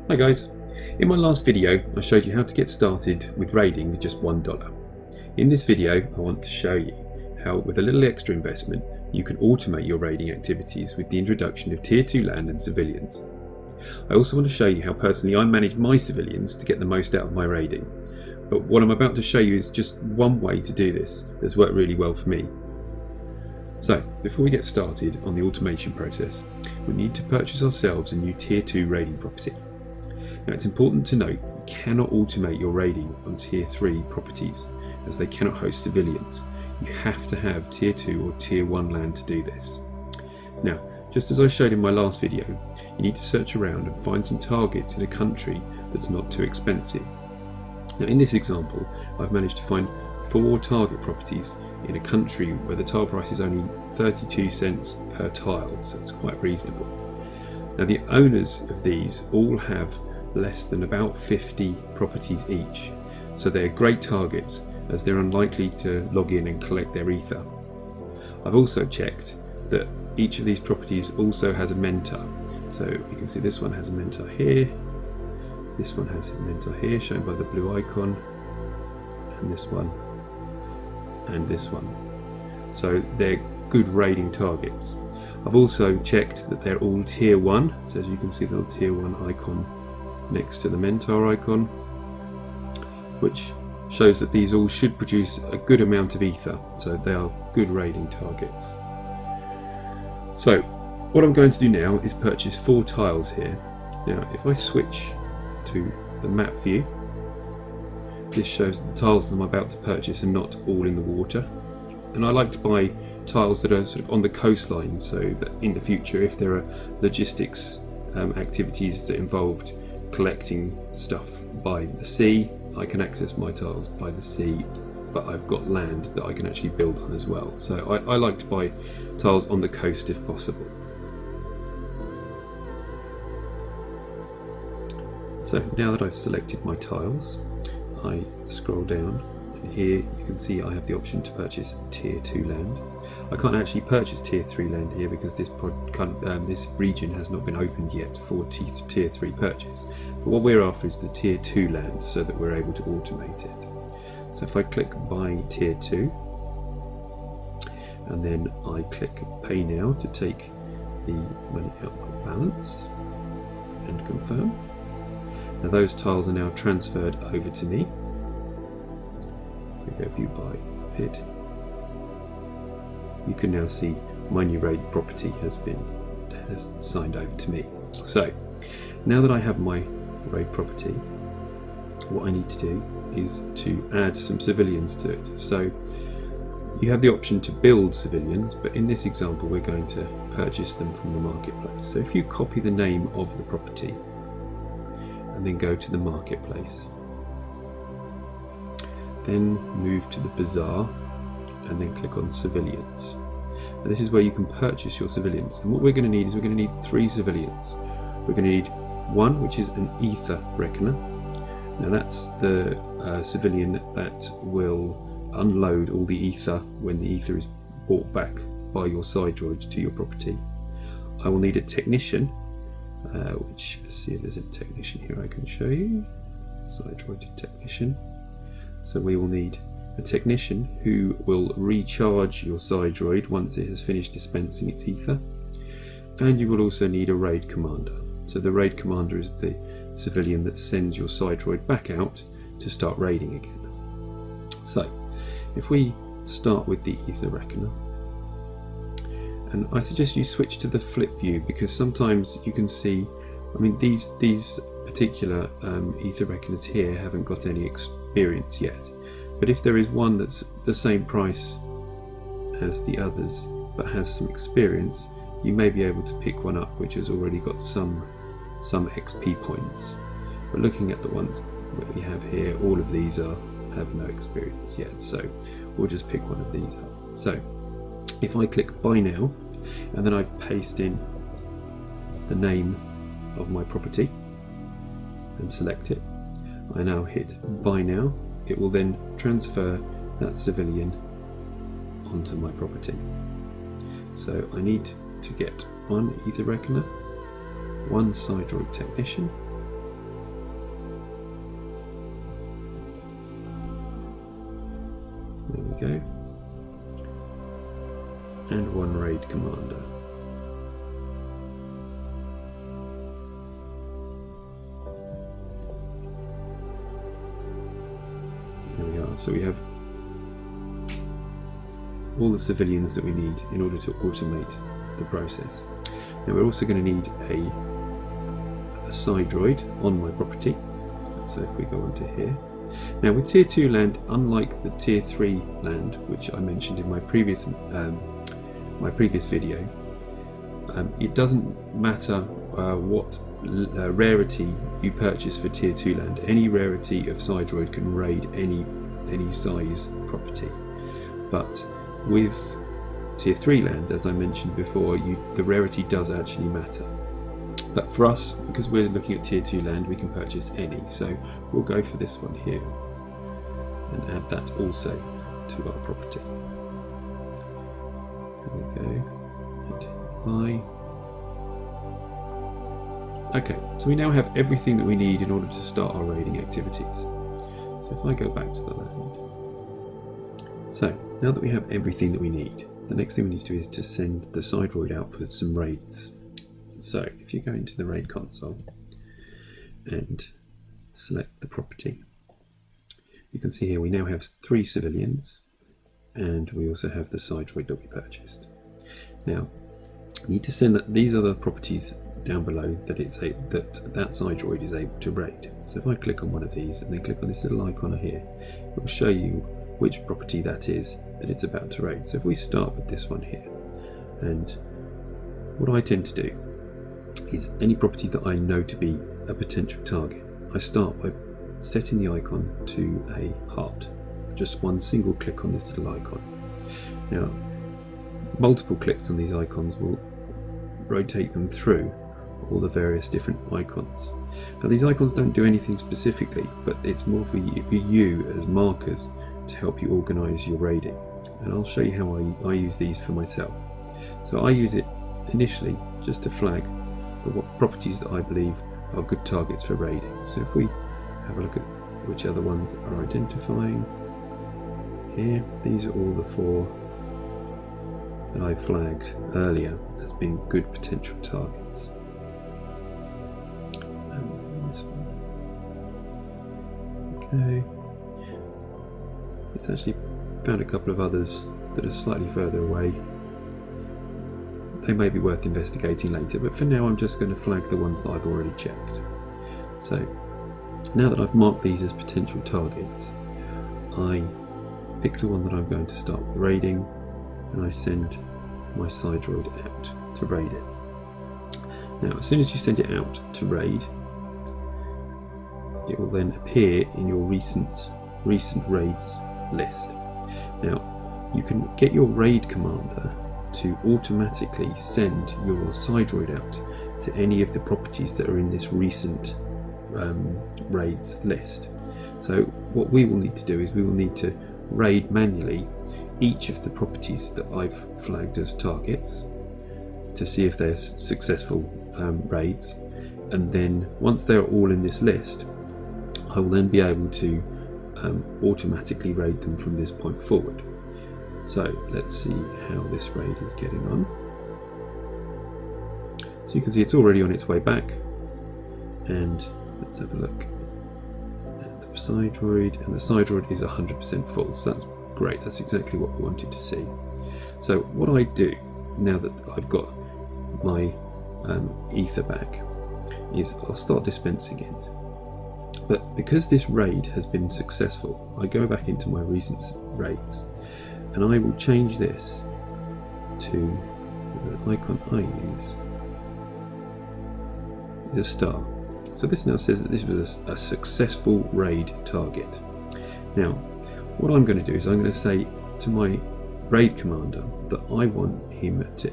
Hi guys, in my last video I showed you how to get started with raiding with just $1. In this video I want to show you how with a little extra investment you can automate your raiding activities with the introduction of Tier 2 land and civilians. I also want to show you how personally I manage my civilians to get the most out of my raiding, but what I'm about to show you is just one way to do this that's worked really well for me. So before we get started on the automation process, we need to purchase ourselves a new Tier 2 raiding property. Now it's important to note you cannot automate your raiding on Tier 3 properties as they cannot host civilians. You have to have Tier 2 or Tier 1 land to do this. Now, just as I showed in my last video, you need to search around and find some targets in a country that's not too expensive. Now in this example, I've managed to find 4 target properties in a country where the tile price is only 32 cents per tile, so it's quite reasonable. Now the owners of these all have less than about 50 properties each, so they're great targets as they're unlikely to log in and collect their ether. I've also checked that each of these properties also has a mentor, so you can see this one has a mentor here, this one has a mentor here shown by the blue icon, and this one, so they're good raiding targets. I've also checked that they're all Tier 1, so as you can see the little Tier 1 icon next to the mentor icon, which shows that these all should produce a good amount of ether, so they are good raiding targets. So what I'm going to do now is purchase 4 tiles here. Now if I switch to the map view, this shows the tiles that I'm about to purchase are not all in the water, and I like to buy tiles that are sort of on the coastline, so that in the future if there are logistics activities that involved collecting stuff by the sea, I can access my tiles by the sea, but I've got land that I can actually build on as well. So I like to buy tiles on the coast if possible. So now that I've selected my tiles, I scroll down, and here you can see I have the option to purchase Tier 2 land. I can't actually purchase Tier 3 land here because this region has not been opened yet for Tier 3 purchase. But what we're after is the Tier 2 land so that we're able to automate it. So if I click Buy Tier 2, and then I click Pay Now to take the money out my balance and confirm. Now those tiles are now transferred over to me. If we go View by Bid, you can now see my new raid property has signed over to me. So now that I have my raid property, what I need to do is to add some civilians to it. So you have the option to build civilians, but in this example we're going to purchase them from the marketplace. So if you copy the name of the property and then go to the marketplace, then move to the bazaar and then click on civilians, and this is where you can purchase your civilians. And what we're going to need is we're going to need 3 civilians. We're going to need one which is an ether reckoner. Now that's the civilian that will unload all the ether when the ether is brought back by your side droid to your property. I will need a technician, which, see if there's a technician here I can show you. Side droid technician. So we will need a technician who will recharge your side droid once it has finished dispensing its ether, and you will also need a raid commander. So the raid commander is the civilian that sends your side droid back out to start raiding again. So if we start with the ether reckoner, and I suggest you switch to the flip view because sometimes you can see, I mean these particular ether reckoners here haven't got any experience yet, but if there is one that's the same price as the others but has some experience, you may be able to pick one up which has already got some XP points. But looking at the ones that we have here, all of these have no experience yet, so we'll just pick one of these up. So if I click Buy Now and then I paste in the name of my property and select it, I now hit Buy Now. It will then transfer that civilian onto my property. So I need to get one ether reckoner, one side droid technician, raid commander. There we are. So we have all the civilians that we need in order to automate the process. Now we're also going to need a side droid on my property. So if we go onto here. Now with tier 2 land, unlike the tier 3 land, which I mentioned in my previous video, it doesn't matter what rarity you purchase for tier 2 land. Any rarity of side droid can raid any size property. But with tier 3 land, as I mentioned before, the rarity does actually matter. But for us, because we're looking at tier 2 land, we can purchase any. So we'll go for this one here and add that also to our property. There we go. Buy. Okay, so we now have everything that we need in order to start our raiding activities. So if I go back to the land. So now that we have everything that we need, the next thing we need to do is to send the side droid out for some raids. So if you go into the raid console and select the property, you can see here we now have 3 civilians, and we also have the side droid that we purchased. Now you need to send these other properties down below that that side droid is able to raid. So if I click on one of these and then click on this little icon here, it will show you which property that is that it's about to raid. So if we start with this one here, and what I tend to do is any property that I know to be a potential target, I start by setting the icon to a heart. Just one single click on this little icon. Now, multiple clicks on these icons will rotate them through all the various different icons. Now, these icons don't do anything specifically, but it's more for you as markers to help you organize your raiding. And I'll show you how I use these for myself. So I use it initially just to flag the properties that I believe are good targets for raiding. So if we have a look at which other ones are identifying here, these are all the 4 that I flagged earlier as being good potential targets. This one. Okay. It's actually found a couple of others that are slightly further away. They may be worth investigating later, but for now I'm just going to flag the ones that I've already checked. So now that I've marked these as potential targets, I pick the one that I'm going to start raiding, and I send my side droid out to raid it. Now as soon as you send it out to raid, it will then appear in your recent raids list. Now you can get your raid commander to automatically send your side droid out to any of the properties that are in this recent raids list. So what we will need to do is we will need to raid manually each of the properties that I've flagged as targets to see if they're successful raids, and then once they're all in this list, I will then be able to automatically raid them from this point forward. So let's see how this raid is getting on. So you can see it's already on its way back, and let's have a look at the side droid, and the side droid is 100% full, so that's great. That's exactly what we wanted to see. So what I do now that I've got my ether back is I'll start dispensing it. But because this raid has been successful, I go back into my recent raids and I will change this to the icon I use is a star. So this now says that this was a successful raid target. Now what I'm going to do is I'm going to say to my raid commander that I want him to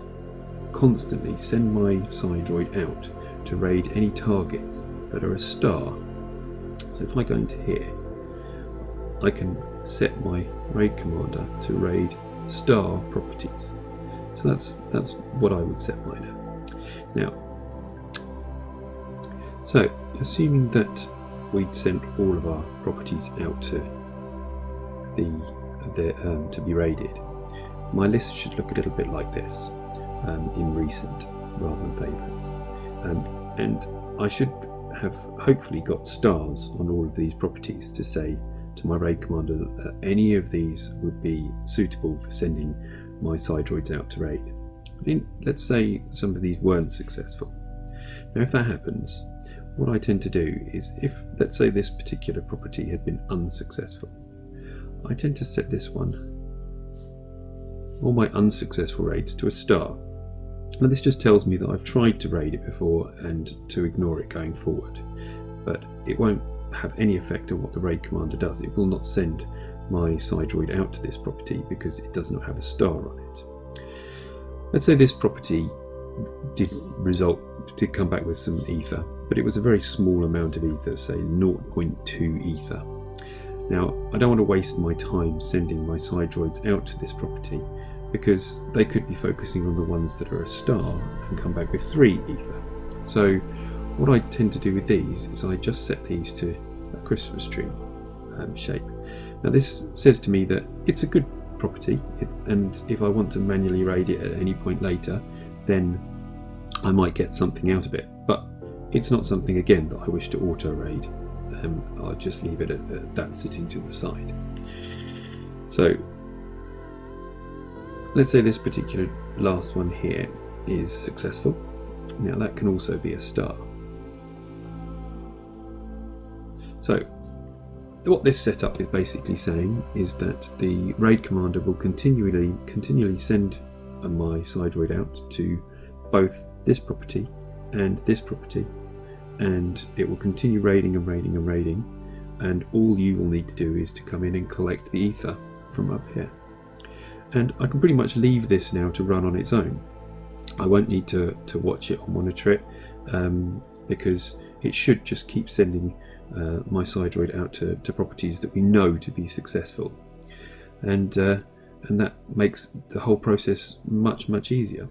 constantly send my side droid out to raid any targets that are a star. So if I go into here, I can set my raid commander to raid star properties. So that's what I would set mine at. Now, so assuming that we'd sent all of our properties out to to be raided, my list should look a little bit like this. in recent rather than favourites. And I should have hopefully got stars on all of these properties to say to my raid commander that any of these would be suitable for sending my side droids out to raid. I mean, let's say some of these weren't successful. Now if that happens, what I tend to do is, if let's say this particular property had been unsuccessful, I tend to set this one, all my unsuccessful raids, to a star. Now this just tells me that I've tried to raid it before and to ignore it going forward, but it won't have any effect on what the raid commander does. It will not send my side droid out to this property because it does not have a star on it. Let's say this property did come back with some ether, but it was a very small amount of ether, say 0.2 ether. Now I don't want to waste my time sending my side droids out to this property because they could be focusing on the ones that are a star and come back with 3 ether. So what I tend to do with these is I just set these to a Christmas tree shape. Now this says to me that it's a good property, and if I want to manually raid it at any point later, then I might get something out of it, but it's not something again that I wish to auto raid. I'll just leave it at that sitting to the side. So let's say this particular last one here is successful. Now that can also be a star. So what this setup is basically saying is that the raid commander will continually send my side droid out to both this property and this property, and it will continue raiding and raiding and raiding, and all you will need to do is to come in and collect the ether from up here. And I can pretty much leave this now to run on its own. I won't need to watch it or monitor it, because it should just keep sending my side droid out to properties that we know to be successful, and that makes the whole process much easier.